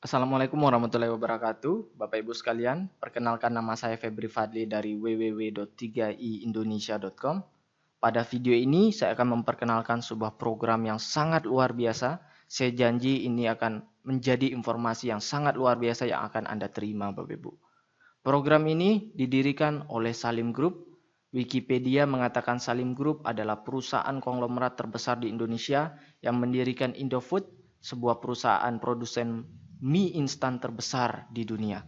Assalamualaikum warahmatullahi wabarakatuh, Bapak Ibu sekalian. Perkenalkan nama saya Febri Fadli dari www.3iindonesia.com. Pada video ini saya akan memperkenalkan sebuah program yang sangat luar biasa. Saya janji ini akan menjadi informasi yang sangat luar biasa yang akan Anda terima, Bapak Ibu. Program ini didirikan oleh Salim Group. Wikipedia mengatakan Salim Group adalah perusahaan konglomerat terbesar di Indonesia yang mendirikan Indofood, sebuah perusahaan produsen mie instan terbesar di dunia.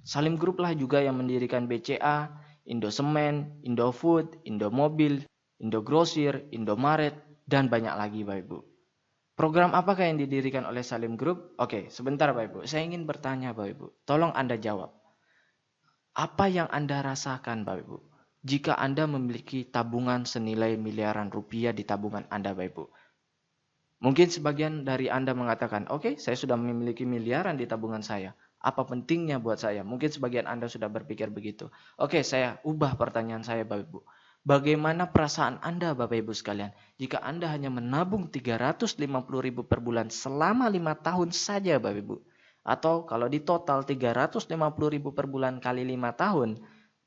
Salim Group lah juga yang mendirikan BCA, Indosemen, Indofood, Indomobil, Indogrosir, Indomaret, dan banyak lagi Bapak Ibu. Program apakah yang didirikan oleh Salim Group? Oke, sebentar Bapak Ibu. Saya ingin bertanya Bapak Ibu. Tolong Anda jawab. Apa yang Anda rasakan Bapak Ibu? Jika Anda memiliki tabungan senilai miliaran rupiah di tabungan Anda Bapak Ibu. Mungkin sebagian dari Anda mengatakan, oke, saya sudah memiliki miliaran di tabungan saya. Apa pentingnya buat saya? Mungkin sebagian Anda sudah berpikir begitu. Oke, saya ubah pertanyaan saya Bapak Ibu. Bagaimana perasaan Anda Bapak Ibu sekalian jika Anda hanya menabung 350.000 per bulan selama 5 tahun saja Bapak Ibu? Atau kalau di total 350.000 per bulan kali 5 tahun,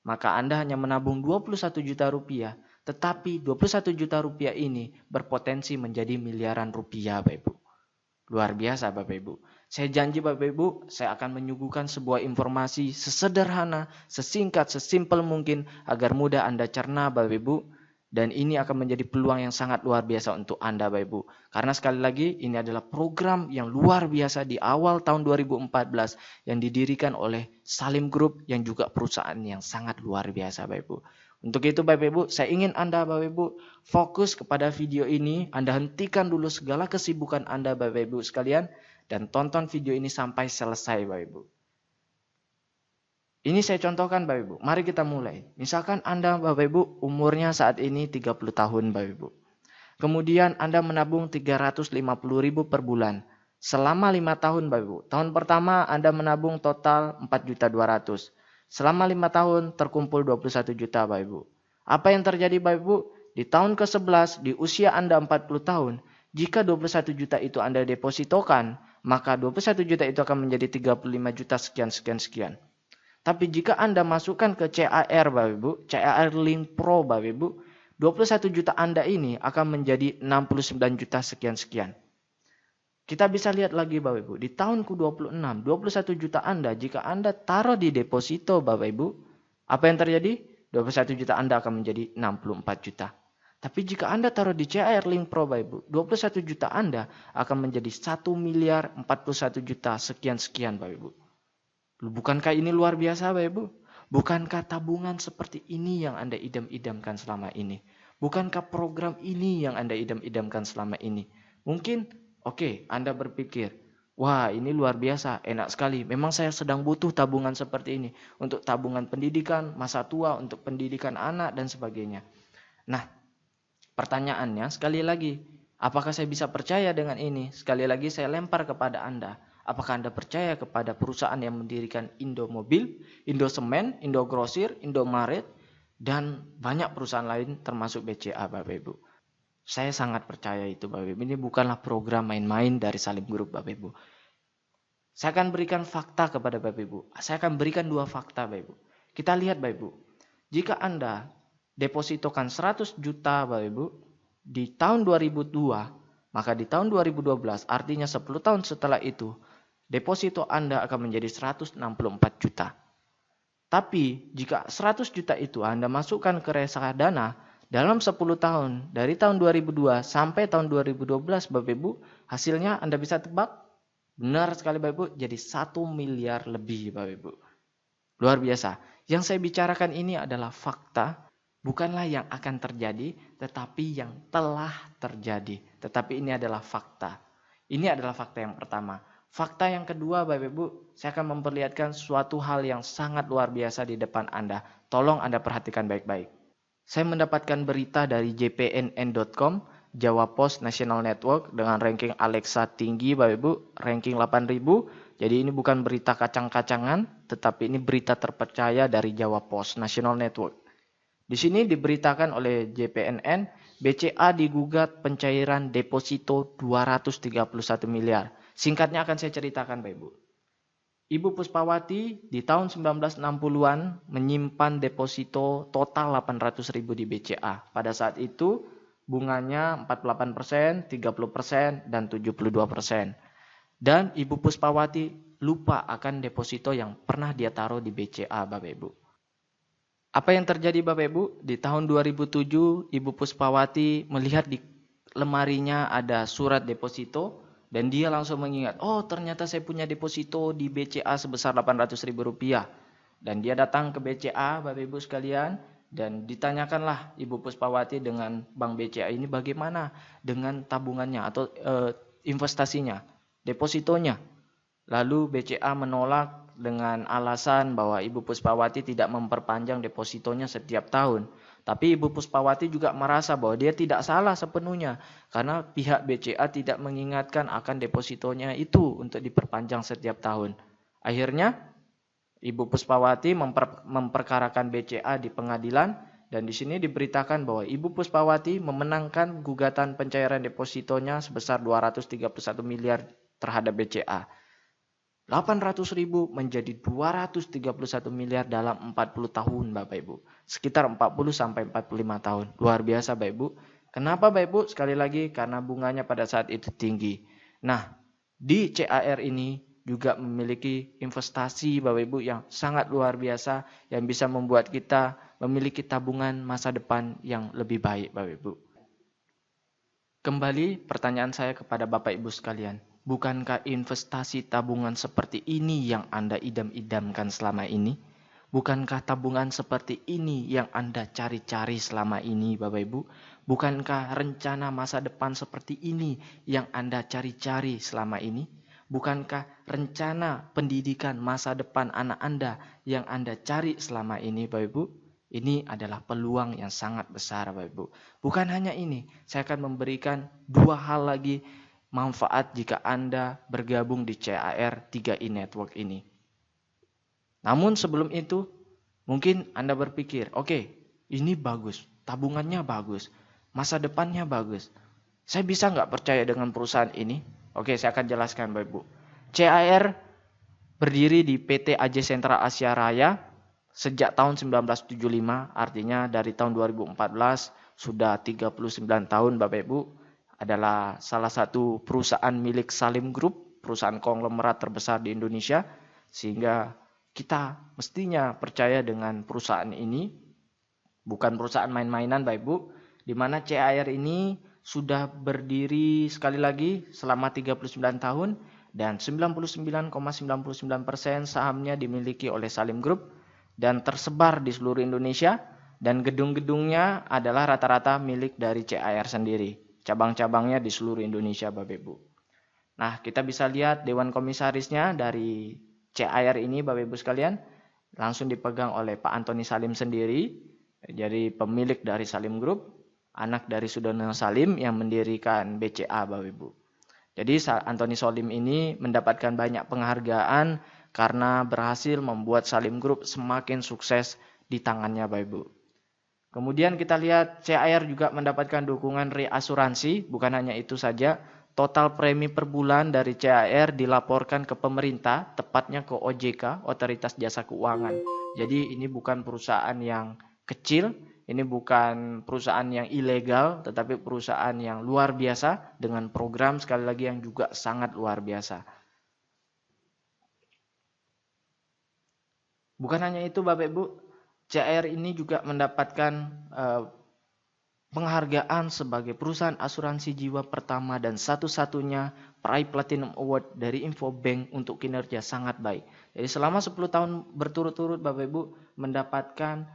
maka Anda hanya menabung 21 juta rupiah. Tetapi 21 juta rupiah ini berpotensi menjadi miliaran rupiah Bapak Ibu. Luar biasa Bapak Ibu. Saya janji Bapak Ibu, saya akan menyuguhkan sebuah informasi sesederhana, sesingkat, sesimpel mungkin agar mudah Anda cerna Bapak Ibu. Dan ini akan menjadi peluang yang sangat luar biasa untuk Anda Bapak Ibu. Karena sekali lagi ini adalah program yang luar biasa di awal tahun 2014 yang didirikan oleh Salim Group yang juga perusahaan yang sangat luar biasa Bapak Ibu. Untuk itu Bapak Ibu, saya ingin Anda Bapak Ibu fokus kepada video ini. Anda hentikan dulu segala kesibukan Anda Bapak Ibu sekalian dan tonton video ini sampai selesai Bapak Ibu. Ini saya contohkan Bapak Ibu. Mari kita mulai. Misalkan Anda Bapak Ibu umurnya saat ini 30 tahun Bapak Ibu. Kemudian Anda menabung 350.000 per bulan. Selama 5 tahun Bapak Ibu. Tahun pertama Anda menabung total 4.200.000. Selama 5 tahun terkumpul 21 juta Bapak Ibu. Apa yang terjadi Bapak Ibu? Di tahun ke-11 di usia Anda 40 tahun. Jika 21 juta itu Anda depositokan, maka 21 juta itu akan menjadi 35 juta sekian. Tapi jika Anda masukkan ke CAR Bapak Ibu, CAR Link Pro Bapak Ibu, 21 juta Anda ini akan menjadi 69 juta sekian. Kita bisa lihat lagi Bapak Ibu, di tahun ke-26, 21 juta Anda jika Anda taruh di deposito Bapak Ibu, apa yang terjadi? 21 juta Anda akan menjadi 64 juta. Tapi jika Anda taruh di CAR Link Pro Bapak Ibu, 21 juta Anda akan menjadi 1 miliar 41 juta sekian Bapak Ibu. Bukankah ini luar biasa Bapak Ibu? Bukankah tabungan seperti ini yang Anda idam-idamkan selama ini? Bukankah program ini yang Anda idam-idamkan selama ini? Mungkin, oke, Anda berpikir, wah ini luar biasa, enak sekali. Memang saya sedang butuh tabungan seperti ini. Untuk tabungan pendidikan, masa tua, untuk pendidikan anak, dan sebagainya. Nah, pertanyaannya sekali lagi, apakah saya bisa percaya dengan ini? Sekali lagi saya lempar kepada Anda. Apakah Anda percaya kepada perusahaan yang mendirikan Indomobil, Indosemen, Indogrosir, Indomaret, dan banyak perusahaan lain termasuk BCA Bapak Ibu? Saya sangat percaya itu Bapak Ibu. Ini bukanlah program main-main dari Salim Group Bapak Ibu. Saya akan berikan fakta kepada Bapak Ibu. Saya akan berikan 2 fakta Bapak Ibu. Kita lihat Bapak Ibu. Jika Anda depositokan 100 juta Bapak Ibu di tahun 2002, maka di tahun 2012 artinya 10 tahun setelah itu deposito Anda akan menjadi 164 juta. Tapi jika 100 juta itu Anda masukkan ke reksadana dalam 10 tahun, dari tahun 2002 sampai tahun 2012 Bapak Ibu, hasilnya Anda bisa tebak? Benar sekali Bapak Ibu, jadi 1 miliar lebih Bapak Ibu. Luar biasa. Yang saya bicarakan ini adalah fakta, bukanlah yang akan terjadi, tetapi yang telah terjadi. Tetapi ini adalah fakta. Ini adalah fakta yang pertama. Fakta yang kedua Bapak Ibu, saya akan memperlihatkan suatu hal yang sangat luar biasa di depan Anda. Tolong Anda perhatikan baik-baik. Saya mendapatkan berita dari jpnn.com, Jawa Post National Network dengan ranking Alexa tinggi Bapak Ibu, ranking 8000. Jadi ini bukan berita kacang-kacangan, tetapi ini berita terpercaya dari Jawa Post National Network. Di sini diberitakan oleh JPNN, BCA digugat pencairan deposito 231 miliar. Singkatnya akan saya ceritakan Bapak Ibu. Ibu Puspawati di tahun 1960-an menyimpan deposito total 800.000 di BCA. Pada saat itu bunganya 48%, 30%, dan 72%. Dan Ibu Puspawati lupa akan deposito yang pernah dia taruh di BCA, Bapak Ibu. Apa yang terjadi Bapak Ibu? Di tahun 2007, Ibu Puspawati melihat di lemarinya ada surat deposito dan dia langsung mengingat, oh ternyata saya punya deposito di BCA sebesar Rp800.000. Dan dia datang ke BCA, Bapak Ibu sekalian, dan ditanyakanlah Ibu Puspawati dengan Bank BCA ini bagaimana dengan tabungannya atau investasinya, depositonya. Lalu BCA menolak dengan alasan bahwa Ibu Puspawati tidak memperpanjang depositonya setiap tahun. Tapi Ibu Puspawati juga merasa bahwa dia tidak salah sepenuhnya karena pihak BCA tidak mengingatkan akan depositonya itu untuk diperpanjang setiap tahun. Akhirnya Ibu Puspawati memperkarakan BCA di pengadilan dan di sini diberitakan bahwa Ibu Puspawati memenangkan gugatan pencairan depositonya sebesar 231 miliar terhadap BCA. 800.000 menjadi 231 miliar dalam 40 tahun Bapak Ibu. Sekitar 40 sampai 45 tahun. Luar biasa Bapak Ibu. Kenapa Bapak Ibu? Sekali lagi karena bunganya pada saat itu tinggi. Nah, di CAR ini juga memiliki investasi Bapak Ibu yang sangat luar biasa yang bisa membuat kita memiliki tabungan masa depan yang lebih baik Bapak Ibu. Kembali pertanyaan saya kepada Bapak Ibu sekalian. Bukankah investasi tabungan seperti ini yang Anda idam-idamkan selama ini? Bukankah tabungan seperti ini yang Anda cari-cari selama ini, Bapak Ibu? Bukankah rencana masa depan seperti ini yang Anda cari-cari selama ini? Bukankah rencana pendidikan masa depan anak Anda yang Anda cari selama ini, Bapak Ibu? Ini adalah peluang yang sangat besar, Bapak Ibu. Bukan hanya ini, saya akan memberikan 2 hal lagi manfaat jika Anda bergabung di CAR 3i Network ini. Namun sebelum itu, mungkin Anda berpikir, oke, ini bagus, tabungannya bagus, masa depannya bagus. Saya bisa nggak percaya dengan perusahaan ini? Oke, saya akan jelaskan Bapak Ibu. CAR berdiri di PT AJ Sentra Asia Raya sejak tahun 1975, artinya dari tahun 2014 sudah 39 tahun Bapak Ibu. Adalah salah satu perusahaan milik Salim Group, perusahaan konglomerat terbesar di Indonesia, sehingga kita mestinya percaya dengan perusahaan ini, bukan perusahaan main-mainan Bapak Ibu, di mana CAR ini sudah berdiri sekali lagi selama 39 tahun dan 99,99% sahamnya dimiliki oleh Salim Group dan tersebar di seluruh Indonesia dan gedung-gedungnya adalah rata-rata milik dari CAR sendiri. Cabang-cabangnya di seluruh Indonesia Bapak Ibu. Nah, kita bisa lihat Dewan Komisarisnya dari CAR ini Bapak Ibu sekalian. Langsung dipegang oleh Pak Antoni Salim sendiri. Jadi pemilik dari Salim Group. Anak dari Sudono Salim yang mendirikan BCA Bapak Ibu. Jadi Antoni Salim ini mendapatkan banyak penghargaan karena berhasil membuat Salim Group semakin sukses di tangannya Bapak Ibu. Kemudian kita lihat CAR juga mendapatkan dukungan reasuransi, bukan hanya itu saja, total premi per bulan dari CAR dilaporkan ke pemerintah, tepatnya ke OJK, Otoritas Jasa Keuangan. Jadi ini bukan perusahaan yang kecil, ini bukan perusahaan yang ilegal, tetapi perusahaan yang luar biasa dengan program sekali lagi yang juga sangat luar biasa. Bukan hanya itu Bapak Ibu, CAR ini juga mendapatkan penghargaan sebagai perusahaan asuransi jiwa pertama dan satu-satunya peraih Platinum Award dari Infobank untuk kinerja sangat baik. Jadi selama 10 tahun berturut-turut Bapak Ibu mendapatkan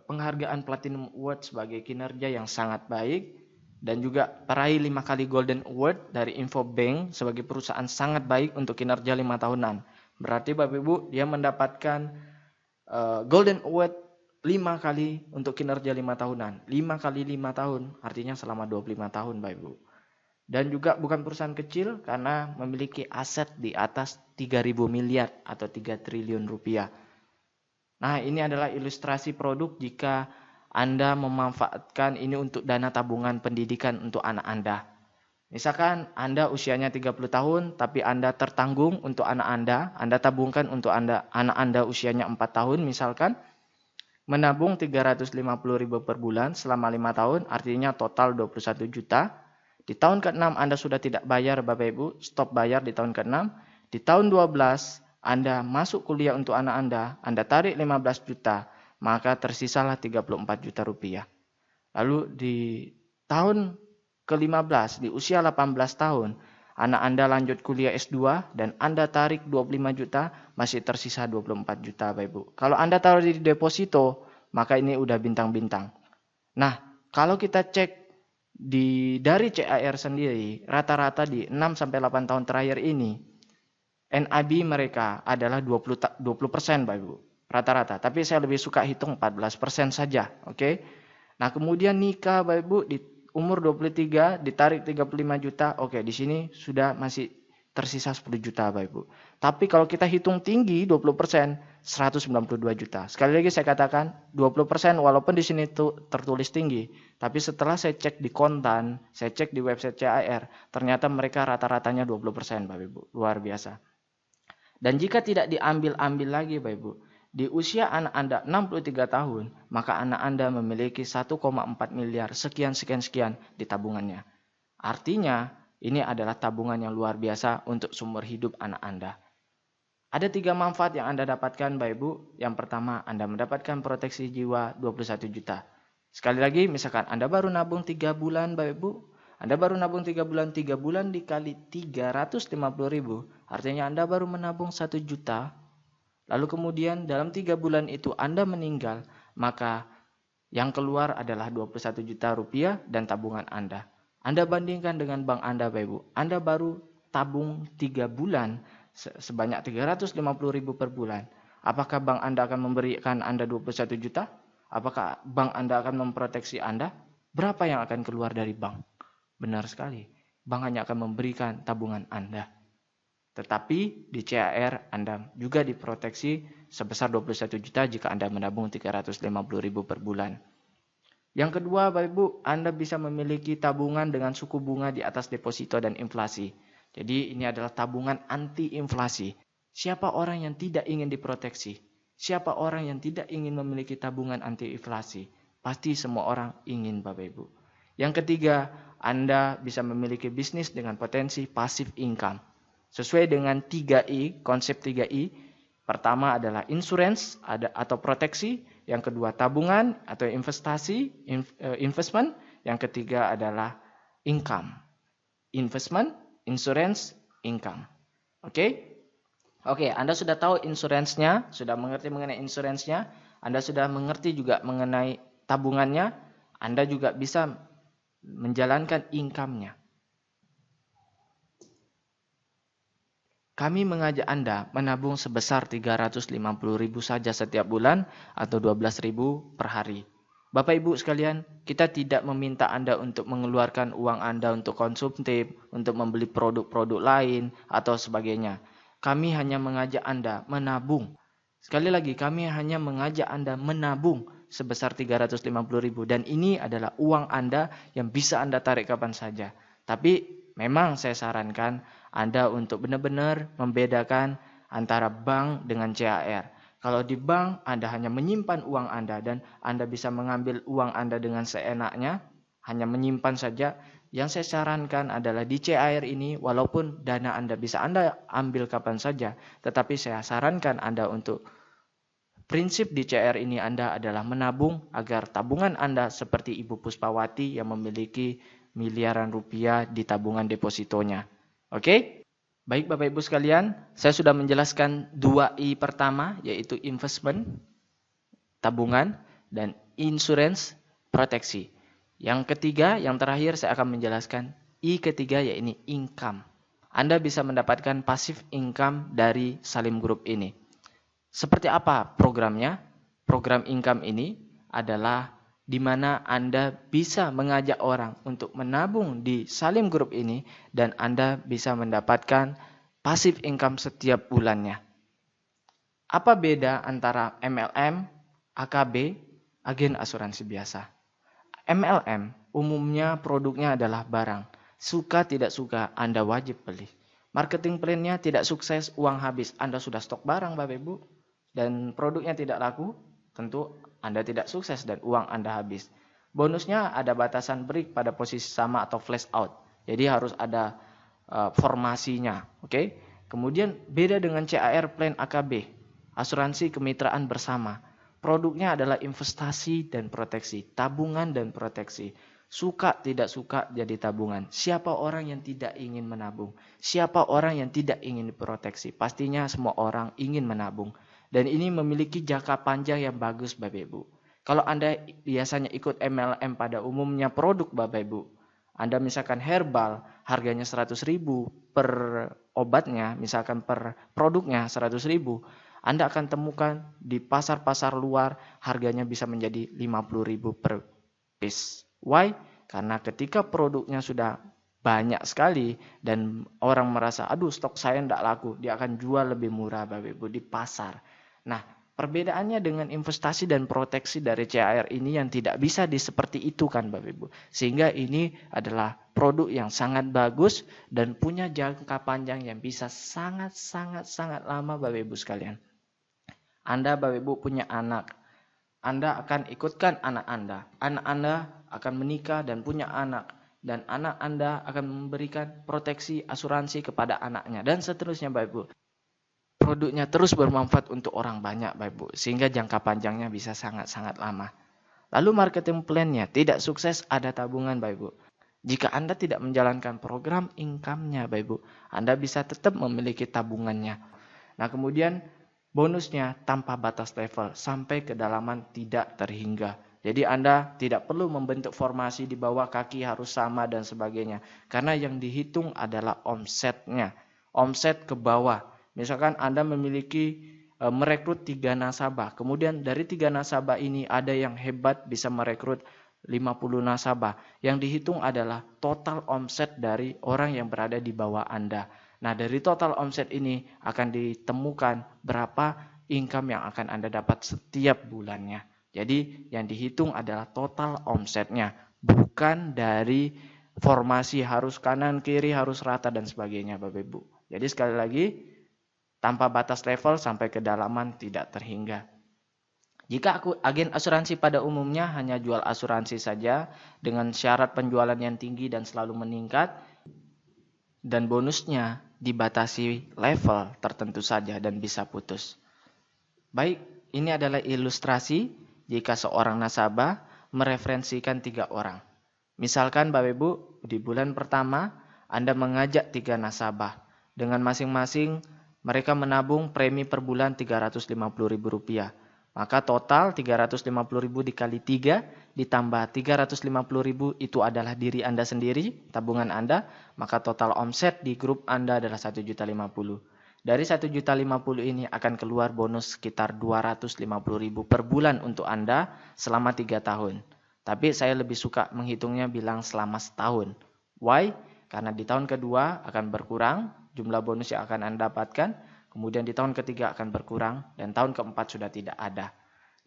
penghargaan Platinum Award sebagai kinerja yang sangat baik dan juga peraih 5 kali Golden Award dari Infobank sebagai perusahaan sangat baik untuk kinerja 5 tahunan. Berarti Bapak Ibu dia mendapatkan Golden Award 5 kali untuk kinerja 5 tahunan. 5 kali 5 tahun artinya selama 25 tahun Bapak Ibu. Dan juga bukan perusahaan kecil karena memiliki aset di atas 3.000 miliar atau 3 triliun rupiah. Nah ini adalah ilustrasi produk jika Anda memanfaatkan ini untuk dana tabungan pendidikan untuk anak Anda. Misalkan Anda usianya 30 tahun, tapi Anda tertanggung untuk anak Anda tabungkan untuk anak Anda usianya 4 tahun misalkan, menabung 350.000 per bulan selama 5 tahun, artinya total 21 juta. Di tahun ke-6 Anda sudah tidak bayar Bapak Ibu, stop bayar di tahun ke-6. Di tahun 12 Anda masuk kuliah untuk anak Anda tarik 15 juta, maka tersisalah 34 juta rupiah. Lalu di tahun ke-15, di usia 18 tahun, anak Anda lanjut kuliah S2 dan Anda tarik 25 juta, masih tersisa 24 juta Bapak Ibu. Kalau Anda taruh di deposito, maka ini udah bintang-bintang. Nah, kalau kita cek dari CAR sendiri, rata-rata di 6-8 tahun terakhir ini, NAB mereka adalah 20% Bapak Ibu. Rata-rata. Tapi saya lebih suka hitung 14% saja. Oke. Nah, kemudian nikah Bapak Ibu di umur 23 ditarik 35 juta. Oke, di sini sudah masih tersisa 10 juta Bapak Ibu. Tapi kalau kita hitung tinggi 20%, 192 juta. Sekali lagi saya katakan 20% walaupun di sini tertulis tinggi, tapi setelah saya cek di kontan, saya cek di website CAR, ternyata mereka rata-ratanya 20% Bapak Ibu. Luar biasa. Dan jika tidak diambil-ambil lagi Bapak Ibu, di usia anak Anda 63 tahun, maka anak Anda memiliki 1,4 miliar sekian di tabungannya. Artinya, ini adalah tabungan yang luar biasa untuk sumber hidup anak Anda. Ada 3 manfaat yang Anda dapatkan Bapak Ibu. Yang pertama, Anda mendapatkan proteksi jiwa 21 juta. Sekali lagi, misalkan Anda baru nabung 3 bulan Bapak Ibu, Anda baru nabung 3 bulan dikali 350.000, artinya Anda baru menabung 1 juta. Lalu kemudian dalam 3 bulan itu Anda meninggal, maka yang keluar adalah 21 juta rupiah dan tabungan Anda. Anda bandingkan dengan bank Anda Bapak Ibu. Anda baru tabung 3 bulan sebanyak 350.000 per bulan. Apakah bank Anda akan memberikan Anda 21 juta? Apakah bank Anda akan memproteksi Anda? Berapa yang akan keluar dari bank? Benar sekali. Bank hanya akan memberikan tabungan Anda. Tetapi di CAR Anda juga diproteksi sebesar 21 juta jika Anda menabung 350.000 per bulan. Yang kedua, Bapak Ibu, Anda bisa memiliki tabungan dengan suku bunga di atas deposito dan inflasi. Jadi ini adalah tabungan anti inflasi. Siapa orang yang tidak ingin diproteksi? Siapa orang yang tidak ingin memiliki tabungan anti inflasi? Pasti semua orang ingin Bapak Ibu. Yang ketiga, Anda bisa memiliki bisnis dengan potensi passive income. Sesuai dengan 3I, konsep 3I, pertama adalah insurance atau proteksi, yang kedua tabungan atau investasi, investment, yang ketiga adalah income. Investment, insurance, income. Oke? Oke, Anda sudah tahu insurance-nya, sudah mengerti mengenai insurance-nya, Anda sudah mengerti juga mengenai tabungannya, Anda juga bisa menjalankan income-nya. Kami mengajak Anda menabung sebesar 350.000 saja setiap bulan atau 12.000 per hari. Bapak Ibu sekalian, kita tidak meminta Anda untuk mengeluarkan uang Anda untuk konsumtif, untuk membeli produk-produk lain atau sebagainya. Kami hanya mengajak Anda menabung. Sekali lagi, kami hanya mengajak Anda menabung sebesar 350.000 dan ini adalah uang Anda yang bisa Anda tarik kapan saja. Tapi memang saya sarankan Anda untuk benar-benar membedakan antara bank dengan CAR. Kalau di bank Anda hanya menyimpan uang Anda dan Anda bisa mengambil uang Anda dengan seenaknya, hanya menyimpan saja. Yang saya sarankan adalah di CAR ini walaupun dana Anda bisa Anda ambil kapan saja, tetapi saya sarankan Anda untuk prinsip di CAR ini Anda adalah menabung agar tabungan Anda seperti Ibu Puspawati yang memiliki miliaran rupiah di tabungan depositonya. Oke? Baik Bapak Ibu sekalian, saya sudah menjelaskan 2I pertama yaitu investment, tabungan, dan insurance, proteksi. Yang ketiga, yang terakhir saya akan menjelaskan I ketiga yaitu income. Anda bisa mendapatkan passive income dari Salim Group ini. Seperti apa programnya? Program income ini adalah di mana Anda bisa mengajak orang untuk menabung di Salim Group ini dan Anda bisa mendapatkan passive income setiap bulannya. Apa beda antara MLM, AKB, agen asuransi biasa? MLM umumnya produknya adalah barang. Suka tidak suka, Anda wajib beli. Marketing plan-nya tidak sukses, uang habis. Anda sudah stok barang Bapak Ibu dan produknya tidak laku, tentu Anda tidak sukses dan uang Anda habis. Bonusnya ada batasan break pada posisi sama atau flash out. Jadi harus ada formasinya, oke? Kemudian beda dengan CAR plan AKB, asuransi kemitraan bersama. Produknya adalah investasi dan proteksi, tabungan dan proteksi. Suka tidak suka jadi tabungan. Siapa orang yang tidak ingin menabung? Siapa orang yang tidak ingin diproteksi? Pastinya semua orang ingin menabung. Dan ini memiliki jangka panjang yang bagus Bapak Ibu. Kalau Anda biasanya ikut MLM pada umumnya produk Bapak Ibu, Anda misalkan herbal, harganya 100.000 per obatnya, misalkan per produknya 100.000, Anda akan temukan di pasar-pasar luar harganya bisa menjadi 50.000 per piece. Why? Karena ketika produknya sudah banyak sekali dan orang merasa, aduh stok saya tidak laku, dia akan jual lebih murah Bapak Ibu di pasar. Nah, perbedaannya dengan investasi dan proteksi dari CAR ini yang tidak bisa seperti itu kan Bapak Ibu. Sehingga ini adalah produk yang sangat bagus dan punya jangka panjang yang bisa sangat lama Bapak Ibu sekalian. Anda Bapak Ibu punya anak, Anda akan ikutkan anak Anda. Anak Anda akan menikah dan punya anak. Dan anak Anda akan memberikan proteksi asuransi kepada anaknya. Dan seterusnya Bapak Ibu. Produknya terus bermanfaat untuk orang banyak Bapak Ibu. Sehingga jangka panjangnya bisa sangat lama. Lalu marketing plan-nya tidak sukses, ada tabungan Bapak Ibu. Jika Anda tidak menjalankan program income-nya Bapak Ibu, Anda bisa tetap memiliki tabungannya. Nah kemudian bonusnya tanpa batas level sampai kedalaman tidak terhingga. Jadi Anda tidak perlu membentuk formasi di bawah kaki harus sama dan sebagainya. Karena yang dihitung adalah omsetnya. Omset ke bawah. Misalkan Anda memiliki merekrut 3 nasabah. Kemudian dari 3 nasabah ini ada yang hebat bisa merekrut 50 nasabah. Yang dihitung adalah total omset dari orang yang berada di bawah Anda. Nah, dari total omset ini akan ditemukan berapa income yang akan Anda dapat setiap bulannya. Jadi, yang dihitung adalah total omsetnya, bukan dari formasi harus kanan, kiri, harus rata, dan sebagainya, Bapak Ibu. Jadi, sekali lagi, tanpa batas level sampai kedalaman tidak terhingga. Jika agen asuransi pada umumnya hanya jual asuransi saja dengan syarat penjualan yang tinggi dan selalu meningkat, dan bonusnya dibatasi level tertentu saja dan bisa putus. Baik, ini adalah ilustrasi jika seorang nasabah mereferensikan 3 orang. Misalkan Bapak Ibu, di bulan pertama Anda mengajak 3 nasabah. Dengan masing-masing mereka menabung premi per bulan Rp350.000. Maka total 350.000 dikali 3 ditambah 350.000 itu adalah diri Anda sendiri, tabungan Anda. Maka total omset di grup Anda adalah 1.050.000. Dari 1.050.000 ini akan keluar bonus sekitar 250.000 per bulan untuk Anda selama 3 tahun. Tapi saya lebih suka menghitungnya bilang selama setahun. Why? Karena di tahun kedua akan berkurang jumlah bonus yang akan Anda dapatkan. Kemudian di tahun ketiga akan berkurang dan tahun keempat sudah tidak ada.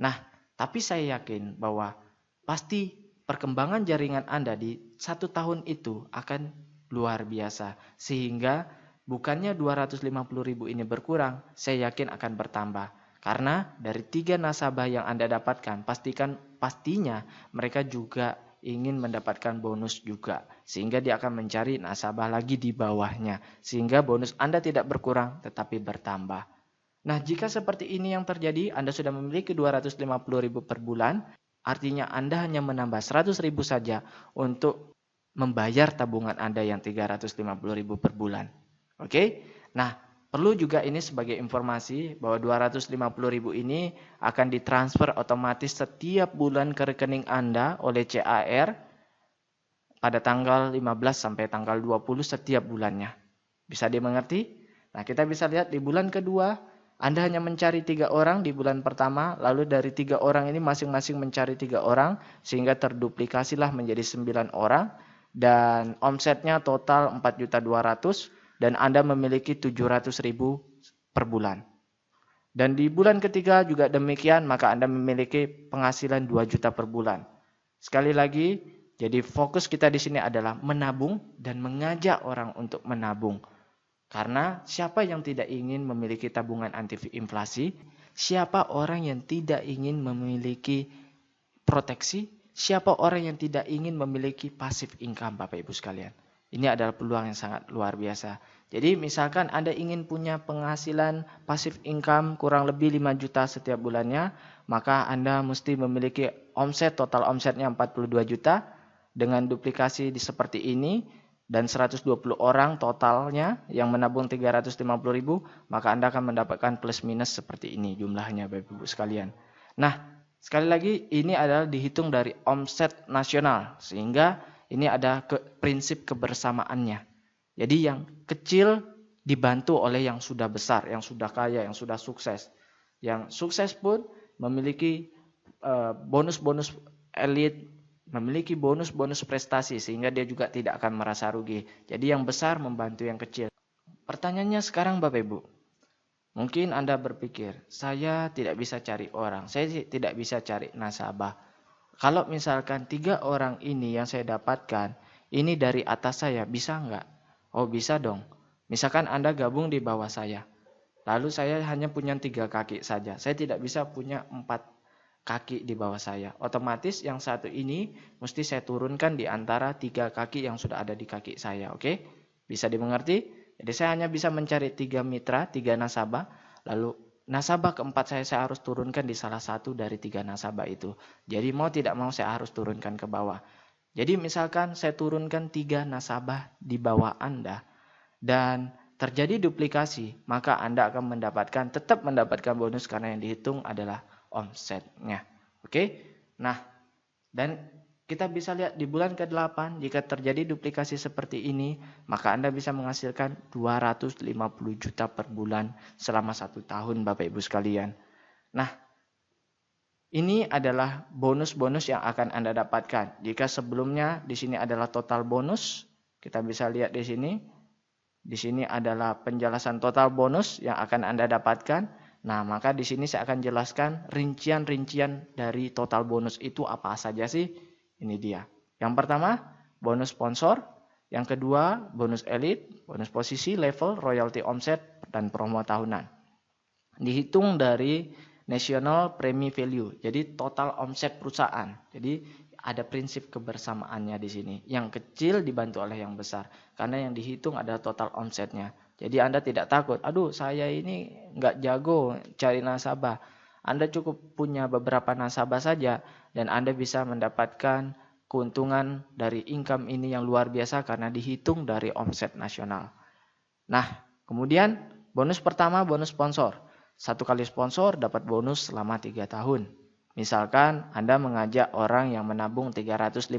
Nah, tapi saya yakin bahwa pasti perkembangan jaringan Anda di 1 tahun itu akan luar biasa. Sehingga bukannya 250.000 ini berkurang, saya yakin akan bertambah. Karena dari 3 nasabah yang Anda dapatkan, pastinya mereka juga ingin mendapatkan bonus juga. Sehingga dia akan mencari nasabah lagi di bawahnya. Sehingga bonus Anda tidak berkurang tetapi bertambah. Nah, jika seperti ini yang terjadi, Anda sudah memiliki 250.000 per bulan. Artinya Anda hanya menambah 100.000 saja untuk membayar tabungan Anda yang 350.000 per bulan. Oke? Nah, perlu juga ini sebagai informasi bahwa 250.000 ini akan ditransfer otomatis setiap bulan ke rekening Anda oleh CAR pada tanggal 15 sampai tanggal 20 setiap bulannya. Bisa dimengerti? Nah, kita bisa lihat di bulan kedua, Anda hanya mencari 3 orang di bulan pertama, lalu dari 3 orang ini masing-masing mencari 3 orang, sehingga terduplikasilah menjadi 9 orang, dan omsetnya total 4.200.000. Dan Anda memiliki 700.000 per bulan. Dan di bulan ketiga juga demikian, maka Anda memiliki penghasilan 2 juta per bulan. Sekali lagi, Jadi fokus kita di sini adalah menabung dan mengajak orang untuk menabung. Karena siapa yang tidak ingin memiliki tabungan anti inflasi? Siapa orang yang tidak ingin memiliki proteksi? Siapa orang yang tidak ingin memiliki passive income, Bapak Ibu sekalian? Ini adalah peluang yang sangat luar biasa. Jadi misalkan Anda ingin punya penghasilan passive income kurang lebih 5 juta setiap bulannya, maka Anda mesti memiliki omset, total omsetnya 42 juta dengan duplikasi seperti ini dan 120 orang totalnya yang menabung 350.000, maka Anda akan mendapatkan plus minus seperti ini jumlahnya Bapak Ibu sekalian. Nah, sekali lagi ini adalah dihitung dari omset nasional sehingga ini ada prinsip kebersamaannya. Jadi yang kecil dibantu oleh yang sudah besar, yang sudah kaya, yang sudah sukses. Yang sukses pun memiliki bonus-bonus elit, memiliki bonus-bonus prestasi sehingga dia juga tidak akan merasa rugi. Jadi yang besar membantu yang kecil. Pertanyaannya sekarang Bapak Ibu. Mungkin Anda berpikir, saya tidak bisa cari orang, saya tidak bisa cari nasabah. Kalau misalkan 3 orang ini yang saya dapatkan, ini dari atas saya, bisa nggak? Oh bisa dong. Misalkan Anda gabung di bawah saya. Lalu saya hanya punya 3 kaki saja. Saya tidak bisa punya 4 kaki di bawah saya. Otomatis yang satu ini mesti saya turunkan di antara 3 kaki yang sudah ada di kaki saya. Oke? Bisa dimengerti? Jadi saya hanya bisa mencari 3 mitra, 3 nasabah. Lalu nasabah keempat saya harus turunkan di salah satu dari 3 nasabah itu. Jadi mau tidak mau saya harus turunkan ke bawah. Jadi misalkan saya turunkan 3 nasabah di bawah Anda dan terjadi duplikasi, maka Anda akan tetap mendapatkan bonus karena yang dihitung adalah omsetnya. Oke? Nah, dan kita bisa lihat di bulan ke-8 jika terjadi duplikasi seperti ini, maka Anda bisa menghasilkan 250 juta per bulan selama 1 tahun Bapak Ibu sekalian. Nah, ini adalah bonus-bonus yang akan Anda dapatkan. Jika sebelumnya di sini adalah total bonus, kita bisa lihat di sini. Di sini adalah penjelasan total bonus yang akan Anda dapatkan. Nah, maka di sini saya akan jelaskan rincian-rincian dari total bonus itu apa saja sih. Ini dia. Yang pertama, bonus sponsor. Yang kedua, bonus elit, bonus posisi, level, royalty omset, dan promo tahunan. Dihitung dari national premi value. Jadi total omset perusahaan. Jadi ada prinsip kebersamaannya di sini. Yang kecil dibantu oleh yang besar. Karena yang dihitung adalah total omsetnya. Jadi Anda tidak takut, aduh saya ini nggak jago cari nasabah. Anda cukup punya beberapa nasabah saja dan Anda bisa mendapatkan keuntungan dari income ini yang luar biasa karena dihitung dari omset nasional. Nah, kemudian bonus pertama bonus sponsor. 1 kali sponsor dapat bonus selama 3 tahun. Misalkan Anda mengajak orang yang menabung 350.000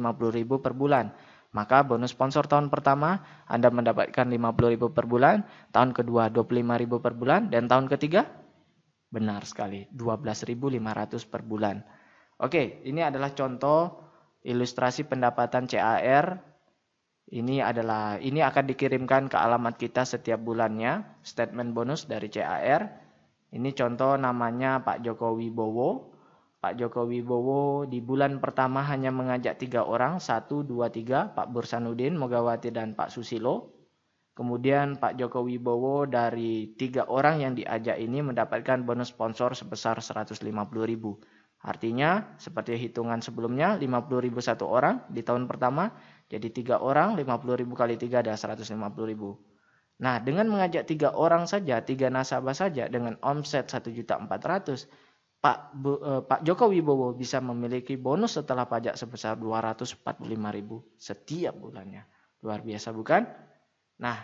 per bulan. Maka bonus sponsor tahun pertama Anda mendapatkan 50.000 per bulan, tahun kedua 25.000 per bulan, dan tahun ketiga benar sekali 12.500 per bulan. Oke, ini adalah contoh ilustrasi pendapatan CAR. Ini akan dikirimkan ke alamat kita setiap bulannya, statement bonus dari CAR. Ini contoh namanya Pak Joko Wibowo. Pak Joko Wibowo di bulan pertama hanya mengajak 3 orang, 1, 2, 3, Pak Bursanuddin, Mogawati, dan Pak Susilo. Kemudian Pak Joko Wibowo dari 3 orang yang diajak ini mendapatkan bonus sponsor sebesar 150.000. Artinya seperti hitungan sebelumnya 50.000 1 orang di tahun pertama. Jadi 3 orang 50.000 kali 3 adalah 150.000. Nah dengan mengajak 3 orang saja, 3 nasabah saja dengan omset 1.400.000. Pak Joko Wibowo bisa memiliki bonus setelah pajak sebesar 245.000 setiap bulannya. Luar biasa bukan? Nah,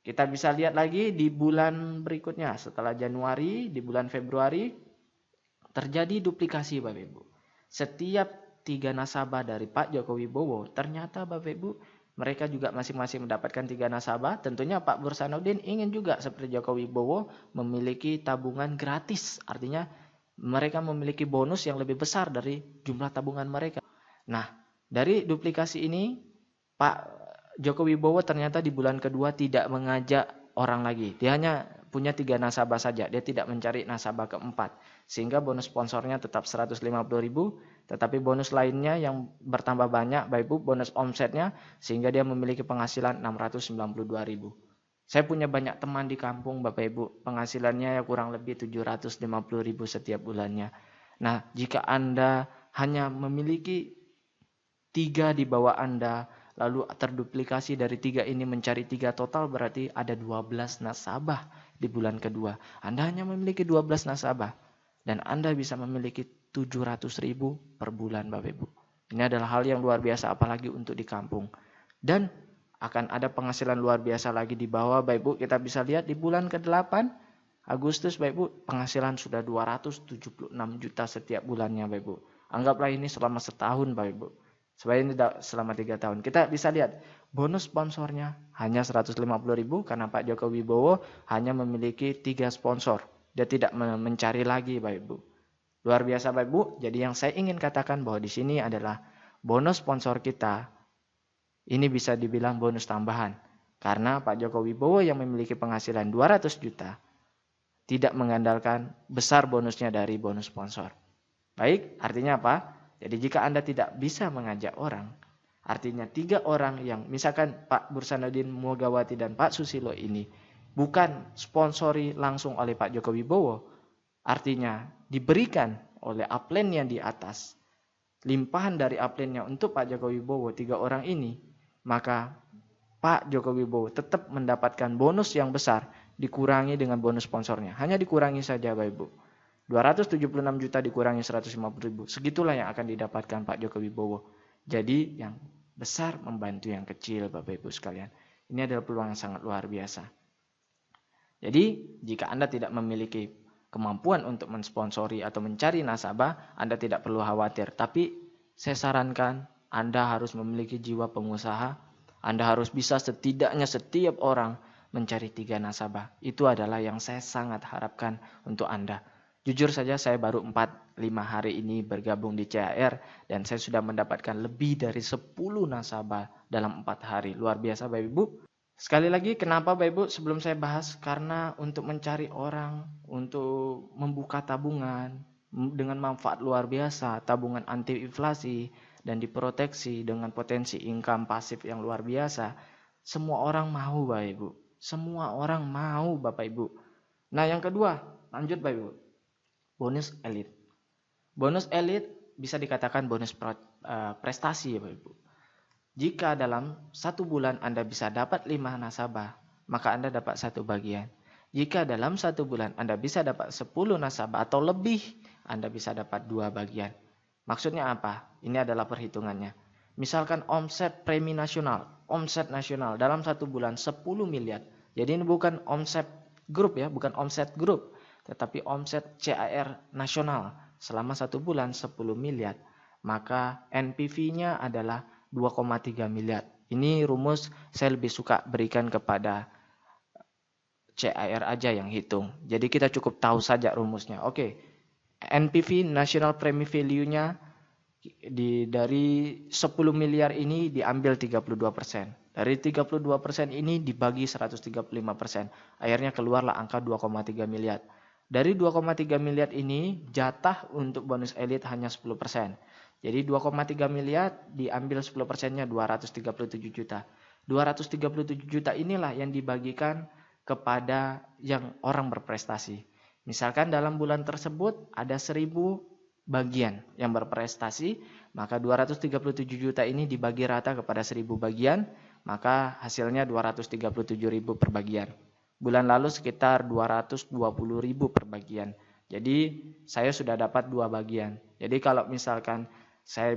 kita bisa lihat lagi di bulan berikutnya. Setelah Januari, di bulan Februari, terjadi duplikasi Bapak Ibu. Setiap 3 nasabah dari Pak Joko Wibowo, ternyata Bapak Ibu, mereka juga masing-masing mendapatkan 3 nasabah. Tentunya Pak Bursanuddin ingin juga seperti Joko Wibowo memiliki tabungan gratis. Artinya mereka memiliki bonus yang lebih besar dari jumlah tabungan mereka. Nah, dari duplikasi ini, Pak Joko Wibowo ternyata di bulan kedua tidak mengajak orang lagi. Dia hanya punya 3 nasabah saja, dia tidak mencari nasabah keempat. Sehingga bonus sponsornya tetap 150.000, tetapi bonus lainnya yang bertambah banyak, Bapak Ibu, bonus omsetnya, sehingga dia memiliki penghasilan 692.000. Saya punya banyak teman di kampung, Bapak Ibu, penghasilannya ya kurang lebih 750.000 setiap bulannya. Nah, jika Anda hanya memiliki 3 di bawah Anda, lalu terduplikasi dari 3 ini mencari 3 total, berarti ada 12 nasabah di bulan kedua. Anda hanya memiliki 12 nasabah, dan Anda bisa memiliki 700.000 per bulan, Bapak Ibu. Ini adalah hal yang luar biasa, apalagi untuk di kampung. Dan akan ada penghasilan luar biasa lagi di bawah, Bapak Ibu. Kita bisa lihat di bulan ke-8, Agustus, Bapak Ibu, penghasilan sudah 276 juta setiap bulannya, Bapak Ibu. Anggaplah ini selama setahun, Bapak Ibu. Supaya ini selama 3 tahun. Kita bisa lihat, bonus sponsornya hanya 150.000 karena Pak Joko Wibowo hanya memiliki 3 sponsor. Dia tidak mencari lagi, Bapak Ibu. Luar biasa, Bapak Ibu. Jadi yang saya ingin katakan bahwa di sini adalah bonus sponsor kita, ini bisa dibilang bonus tambahan. Karena Pak Joko Wibowo yang memiliki penghasilan 200 juta, tidak mengandalkan besar bonusnya dari bonus sponsor. Baik, artinya apa? Jadi jika Anda tidak bisa mengajak orang, artinya 3 orang yang misalkan Pak Bursanuddin Muagawati dan Pak Susilo ini bukan sponsori langsung oleh Pak Joko Wibowo, artinya diberikan oleh upline yang di atas, limpahan dari upline-nya untuk Pak Joko Wibowo, 3 orang ini, maka Pak Joko Wibowo tetap mendapatkan bonus yang besar, dikurangi dengan bonus sponsornya. Hanya dikurangi saja, Bapak Ibu. 276 juta dikurangi 150.000. Segitulah yang akan didapatkan Pak Joko Wibowo. Jadi yang besar membantu yang kecil, Bapak Ibu sekalian. Ini adalah peluang yang sangat luar biasa. Jadi jika Anda tidak memiliki kemampuan untuk mensponsori atau mencari nasabah, Anda tidak perlu khawatir. Tapi saya sarankan Anda harus memiliki jiwa pengusaha. Anda harus bisa setidaknya setiap orang mencari 3 nasabah. Itu adalah yang saya sangat harapkan untuk Anda. Jujur saja saya baru 4-5 hari ini bergabung di CAR dan saya sudah mendapatkan lebih dari 10 nasabah dalam 4 hari. Luar biasa, Bapak Ibu. Sekali lagi, kenapa Bapak Ibu sebelum saya bahas? Karena untuk mencari orang, untuk membuka tabungan dengan manfaat luar biasa, tabungan anti inflasi dan diproteksi dengan potensi income pasif yang luar biasa, semua orang mau, Bapak Ibu. Semua orang mau, Bapak Ibu. Nah, yang kedua, lanjut Bapak Ibu. Bonus elit. Bonus elit bisa dikatakan bonus prestasi ya Bapak Ibu. Jika dalam 1 bulan Anda bisa dapat 5 nasabah, maka Anda dapat 1 bagian. Jika dalam 1 bulan Anda bisa dapat 10 nasabah atau lebih, Anda bisa dapat 2 bagian. Maksudnya apa? Ini adalah perhitungannya. Misalkan omset premi nasional, omset nasional dalam 1 bulan 10 miliar. Jadi ini bukan omset grup ya, bukan omset grup. Tetapi omset CAR nasional selama 1 bulan 10 miliar, maka NPV-nya adalah 2,3 miliar. Ini rumus saya lebih suka berikan kepada CAR aja yang hitung. Jadi kita cukup tahu saja rumusnya. Oke, NPV National Premi Value-nya dari 10 miliar ini diambil 32%. Dari 32% ini dibagi 135%. Akhirnya keluarlah angka 2,3 miliar. Dari 2,3 miliar ini jatah untuk bonus elit hanya 10%. Jadi 2,3 miliar diambil 10%-nya 237 juta. 237 juta inilah yang dibagikan kepada yang orang berprestasi. Misalkan dalam bulan tersebut ada 1.000 bagian yang berprestasi, maka 237 juta ini dibagi rata kepada 1.000 bagian, maka hasilnya 237.000 per bagian. Bulan lalu sekitar 220.000 per bagian. Jadi saya sudah dapat 2 bagian. Jadi kalau misalkan saya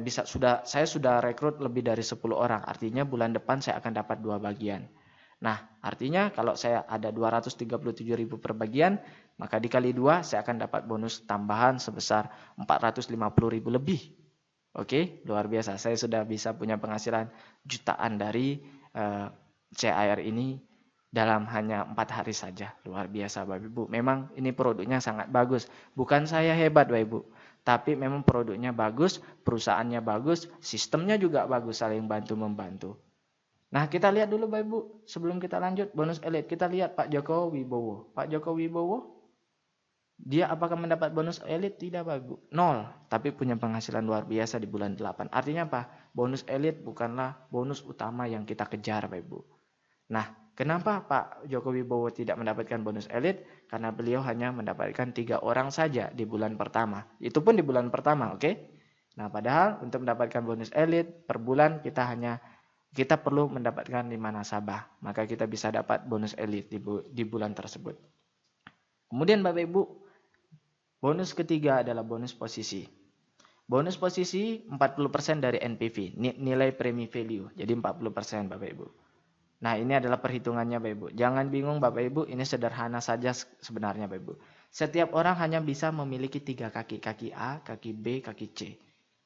sudah rekrut lebih dari 10 orang, artinya bulan depan saya akan dapat 2 bagian. Nah, artinya kalau saya ada 237.000 per bagian, maka dikali 2 saya akan dapat bonus tambahan sebesar 450.000 lebih. Oke, luar biasa. Saya sudah bisa punya penghasilan jutaan dari CAR ini dalam hanya 4 hari saja. Luar biasa Bapak Ibu. Memang ini produknya sangat bagus. Bukan saya hebat Bapak Ibu, tapi memang produknya bagus, perusahaannya bagus, sistemnya juga bagus, saling bantu-membantu. Nah, kita lihat dulu Bapak Ibu, sebelum kita lanjut bonus elit, kita lihat Pak Joko Wibowo. Pak Joko Wibowo, dia apakah mendapat bonus elit? Tidak Bapak Ibu, 0. Tapi punya penghasilan luar biasa di bulan 8. Artinya apa? Bonus elit bukanlah bonus utama yang kita kejar Bapak Ibu. Nah, kenapa Pak Joko Wibowo tidak mendapatkan bonus elit? Karena beliau hanya mendapatkan 3 orang saja di bulan pertama. Itu pun di bulan pertama, oke? Nah, padahal untuk mendapatkan bonus elit per bulan kita perlu mendapatkan 5 nasabah. Maka kita bisa dapat bonus elit di bulan tersebut. Kemudian Bapak Ibu, bonus ketiga adalah bonus posisi. Bonus posisi 40% dari NPV, nilai premi value. Jadi 40% Bapak Ibu. Nah, ini adalah perhitungannya Bapak Ibu. Jangan bingung Bapak Ibu, ini sederhana saja sebenarnya Bapak Ibu. Setiap orang hanya bisa memiliki 3 kaki. Kaki A, kaki B, kaki C.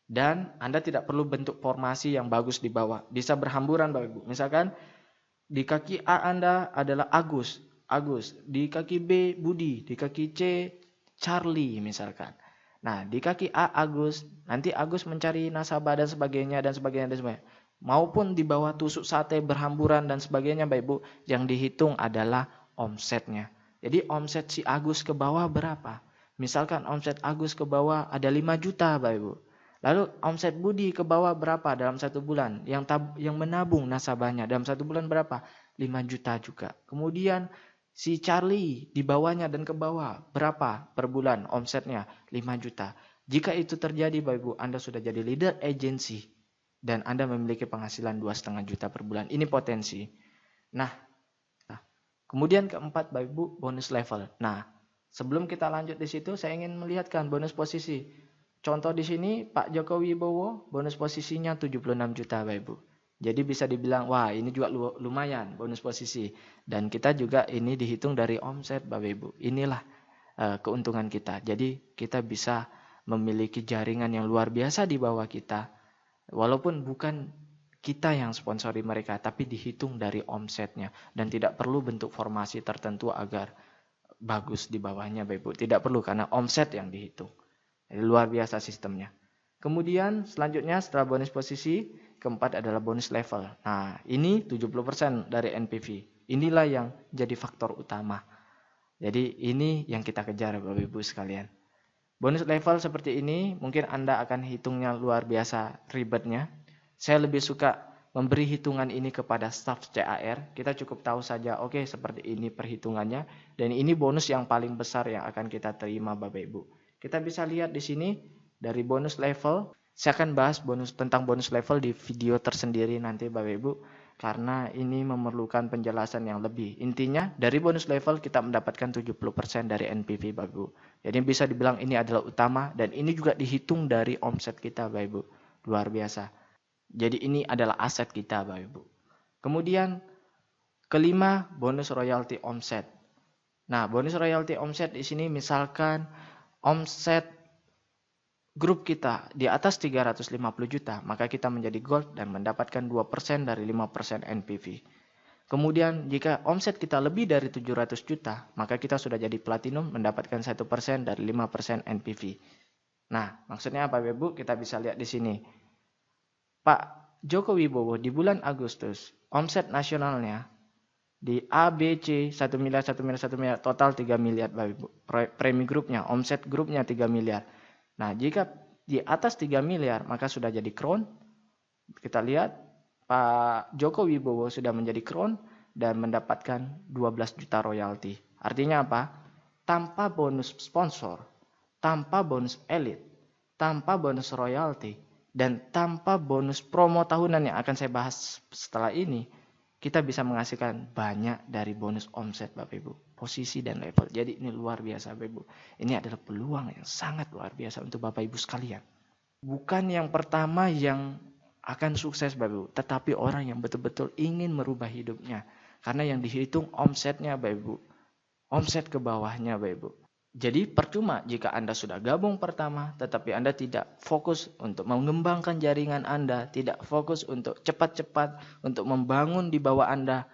Dan Anda tidak perlu bentuk formasi yang bagus di bawah. Bisa berhamburan Bapak Ibu. Misalkan di kaki A Anda adalah Agus. Di kaki B Budi. Di kaki C Charlie misalkan. Nah, di kaki A Agus. Nanti Agus mencari nasabah dan sebagainya. Maupun di bawah tusuk sate berhamburan dan sebagainya Bapak Ibu. Yang dihitung adalah omsetnya. Jadi omset si Agus ke bawah berapa? Misalkan omset Agus ke bawah ada 5 juta Bapak Ibu. Lalu omset Budi ke bawah berapa dalam 1 bulan? Yang menabung nasabahnya dalam 1 bulan berapa? 5 juta juga. Kemudian si Charlie di bawahnya dan ke bawah berapa per bulan omsetnya? 5 juta. Jika itu terjadi Bapak Ibu, Anda sudah jadi leader agency dan Anda memiliki penghasilan 2,5 juta per bulan. Ini potensi. Nah, kemudian keempat Bapak Ibu, bonus level. Nah, sebelum kita lanjut di situ, saya ingin melihatkan bonus posisi. Contoh di sini Pak Joko Wibowo bonus posisinya 76 juta Bapak Ibu. Jadi bisa dibilang wah ini juga lumayan bonus posisi. Dan kita juga ini dihitung dari omset Bapak Ibu. Inilah keuntungan kita. Jadi kita bisa memiliki jaringan yang luar biasa di bawah kita. Walaupun bukan kita yang sponsori mereka tapi dihitung dari omsetnya. Dan tidak perlu bentuk formasi tertentu agar bagus di bawahnya Bapak Ibu. Tidak perlu karena omset yang dihitung. Jadi, luar biasa sistemnya. Kemudian selanjutnya setelah bonus posisi, keempat adalah bonus level. Nah, ini 70% dari NPV. Inilah yang jadi faktor utama. Jadi ini yang kita kejar Bapak Ibu sekalian. Bonus level seperti ini mungkin Anda akan hitungnya luar biasa ribetnya. Saya lebih suka memberi hitungan ini kepada staf CAR. Kita cukup tahu saja, oke, seperti ini perhitungannya. Dan ini bonus yang paling besar yang akan kita terima Bapak Ibu. Kita bisa lihat di sini dari bonus level. Saya akan bahas tentang bonus level di video tersendiri nanti Bapak Ibu. Karena ini memerlukan penjelasan yang lebih. Intinya dari bonus level kita mendapatkan 70% dari NPV Bapak Ibu. Jadi bisa dibilang ini adalah utama. Dan ini juga dihitung dari omset kita Bapak Ibu. Luar biasa. Jadi ini adalah aset kita Bapak Ibu. Kemudian kelima bonus royalty omset. Nah bonus royalty omset di sini misalkan omset grup kita di atas 350 juta, maka kita menjadi gold dan mendapatkan 2% dari 5% NPV. Kemudian jika omset kita lebih dari 700 juta, maka kita sudah jadi platinum mendapatkan 1% dari 5% NPV. Nah, maksudnya apa Ibu? Kita bisa lihat di sini. Pak Joko Wibowo di bulan Agustus, omset nasionalnya di A, B, C, 1 miliar, total 3 miliar Bapak Ibu. Premi grupnya, omset grupnya 3 miliar. Nah, jika di atas 3 miliar, maka sudah jadi crown. Kita lihat, Pak Joko Wibowo sudah menjadi crown dan mendapatkan 12 juta royalti. Artinya apa? Tanpa bonus sponsor, tanpa bonus elit, tanpa bonus royalti, dan tanpa bonus promo tahunan yang akan saya bahas setelah ini, kita bisa menghasilkan banyak dari bonus omset Bapak Ibu, posisi dan level. Jadi ini luar biasa Bapak Ibu. Ini adalah peluang yang sangat luar biasa untuk Bapak Ibu sekalian. Bukan yang pertama yang akan sukses Bapak Ibu, tetapi orang yang betul-betul ingin merubah hidupnya. Karena yang dihitung omsetnya Bapak Ibu. Omset ke bawahnya Bapak Ibu. Jadi percuma jika Anda sudah gabung pertama, tetapi Anda tidak fokus untuk mengembangkan jaringan Anda, tidak fokus untuk cepat-cepat untuk membangun di bawah Anda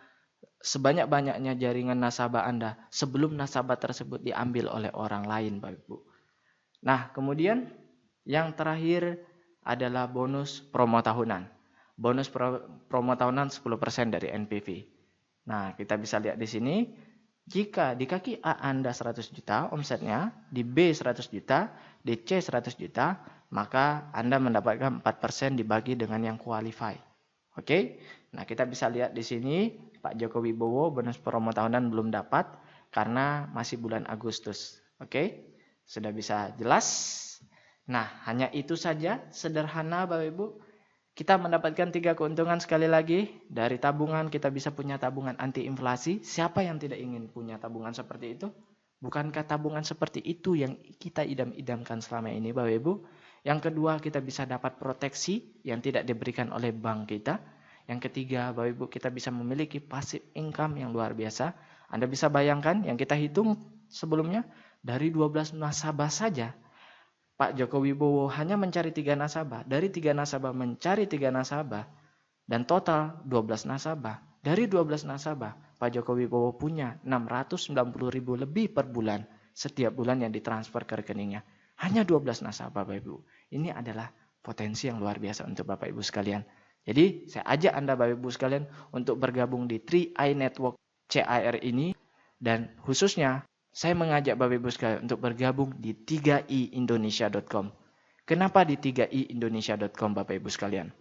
sebanyak-banyaknya jaringan nasabah Anda sebelum nasabah tersebut diambil oleh orang lain, Bapak Ibu. Nah, kemudian yang terakhir adalah bonus promo tahunan. bonus promo tahunan 10% dari NPV. Nah, kita bisa lihat di sini, jika di kaki A Anda 100 juta omsetnya, di B 100 juta, di C 100 juta, maka Anda mendapatkan 4% dibagi dengan yang qualify. Oke? Nah, kita bisa lihat di sini, Pak Joko Wibowo bonus promo tahunan belum dapat karena masih bulan Agustus. Oke? Sudah bisa jelas? Nah, hanya itu saja, sederhana Bapak Ibu. Kita mendapatkan 3 keuntungan sekali lagi. Dari tabungan kita bisa punya tabungan anti inflasi. Siapa yang tidak ingin punya tabungan seperti itu? Bukankah tabungan seperti itu yang kita idam-idamkan selama ini Bapak Ibu? Yang kedua, kita bisa dapat proteksi yang tidak diberikan oleh bank kita. Yang ketiga, Bapak Ibu, kita bisa memiliki passive income yang luar biasa. Anda bisa bayangkan yang kita hitung sebelumnya, dari 12 nasabah saja, Pak Joko Wibowo hanya mencari 3 nasabah. Dari 3 nasabah mencari 3 nasabah. Dan total 12 nasabah. Dari 12 nasabah, Pak Joko Wibowo punya 690.000 lebih per bulan. Setiap bulan yang ditransfer ke rekeningnya. Hanya 12 nasabah Bapak Ibu. Ini adalah potensi yang luar biasa untuk Bapak Ibu sekalian. Jadi saya ajak Anda Bapak Ibu sekalian untuk bergabung di 3i Network CAR ini. Dan khususnya saya mengajak Bapak Ibu sekalian untuk bergabung di 3iindonesia.com. Kenapa di 3iindonesia.com Bapak Ibu sekalian?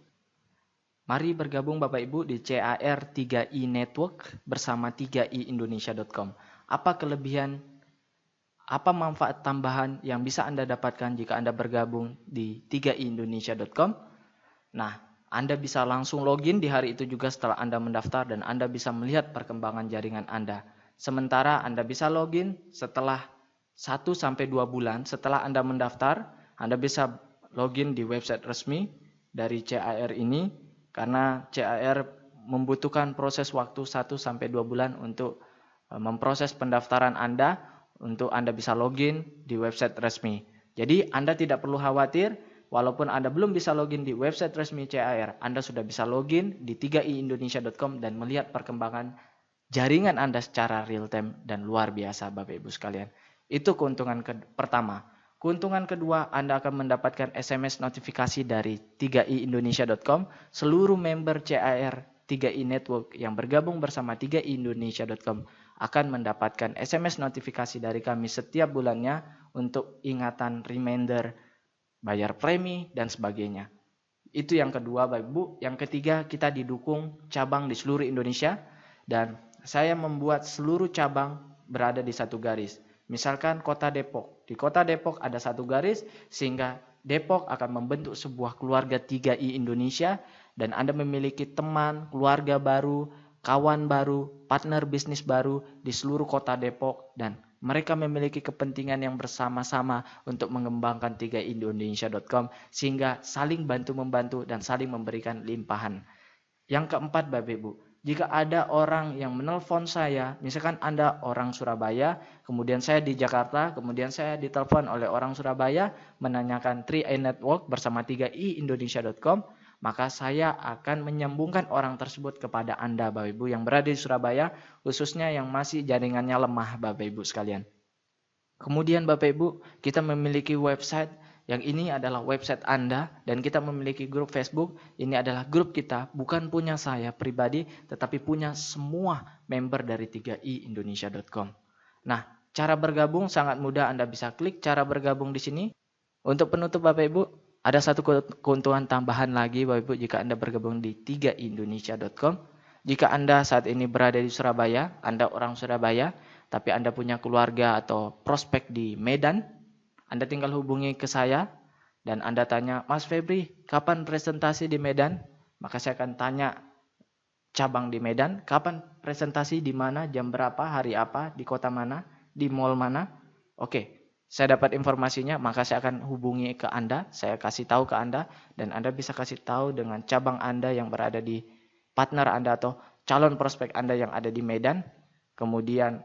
Mari bergabung Bapak Ibu di CAR 3i Network bersama 3iindonesia.com. Apa kelebihan, apa manfaat tambahan yang bisa Anda dapatkan jika Anda bergabung di 3iindonesia.com? Nah, Anda bisa langsung login di hari itu juga setelah Anda mendaftar dan Anda bisa melihat perkembangan jaringan Anda. Sementara Anda bisa login setelah 1-2 bulan setelah Anda mendaftar, Anda bisa login di website resmi dari CAR ini karena CAR membutuhkan proses waktu 1-2 bulan untuk memproses pendaftaran Anda untuk Anda bisa login di website resmi. Jadi Anda tidak perlu khawatir, walaupun Anda belum bisa login di website resmi CAR, Anda sudah bisa login di 3iindonesia.com dan melihat perkembangan jaringan Anda secara real time dan luar biasa Bapak Ibu sekalian. Itu keuntungan pertama. Keuntungan kedua, Anda akan mendapatkan SMS notifikasi dari 3iindonesia.com. Seluruh member CAR 3i Network yang bergabung bersama 3iindonesia.com akan mendapatkan SMS notifikasi dari kami setiap bulannya untuk ingatan, reminder, bayar premi, dan sebagainya. Itu yang kedua Bapak Ibu. Yang ketiga, kita didukung cabang di seluruh Indonesia dan saya membuat seluruh cabang berada di satu garis. Misalkan kota Depok. Di kota Depok ada satu garis sehingga Depok akan membentuk sebuah keluarga 3i Indonesia dan Anda memiliki teman, keluarga baru, kawan baru, partner bisnis baru di seluruh kota Depok dan mereka memiliki kepentingan yang bersama-sama untuk mengembangkan 3iindonesia.com sehingga saling bantu-membantu dan saling memberikan limpahan. Yang keempat Bapak Ibu, jika ada orang yang menelpon saya, misalkan Anda orang Surabaya, kemudian saya di Jakarta, kemudian saya ditelepon oleh orang Surabaya menanyakan 3i Network bersama 3iindonesia.com, maka saya akan menyambungkan orang tersebut kepada Anda Bapak Ibu yang berada di Surabaya, khususnya yang masih jaringannya lemah Bapak Ibu sekalian. Kemudian Bapak Ibu, kita memiliki website yang ini adalah website Anda dan kita memiliki grup Facebook. Ini adalah grup kita, bukan punya saya pribadi, tetapi punya semua member dari 3iindonesia.com. Nah, cara bergabung sangat mudah, Anda bisa klik cara bergabung di sini. Untuk penutup Bapak Ibu, ada satu keuntungan tambahan lagi Bapak Ibu jika Anda bergabung di 3iindonesia.com. Jika Anda saat ini berada di Surabaya, Anda orang Surabaya, tapi Anda punya keluarga atau prospek di Medan, Anda tinggal hubungi ke saya dan Anda tanya, Mas Febri, kapan presentasi di Medan? Maka saya akan tanya cabang di Medan, kapan presentasi di mana, jam berapa, hari apa, di kota mana, di mall mana. Oke, saya dapat informasinya, maka saya akan hubungi ke Anda, saya kasih tahu ke Anda dan Anda bisa kasih tahu dengan cabang Anda yang berada di partner Anda atau calon prospek Anda yang ada di Medan. Kemudian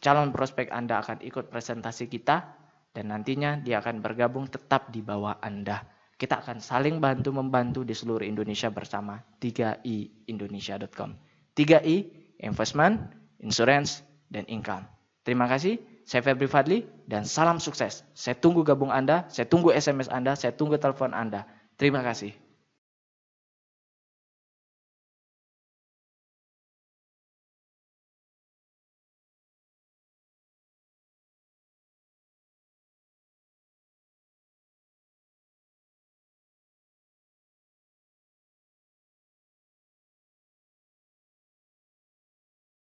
calon prospek Anda akan ikut presentasi kita dan nantinya dia akan bergabung tetap di bawah Anda. Kita akan saling bantu-membantu di seluruh Indonesia bersama 3iindonesia.com. 3i, investment, insurance, dan income. Terima kasih, saya Febri Fadli dan salam sukses. Saya tunggu gabung Anda, saya tunggu SMS Anda, saya tunggu telepon Anda. Terima kasih.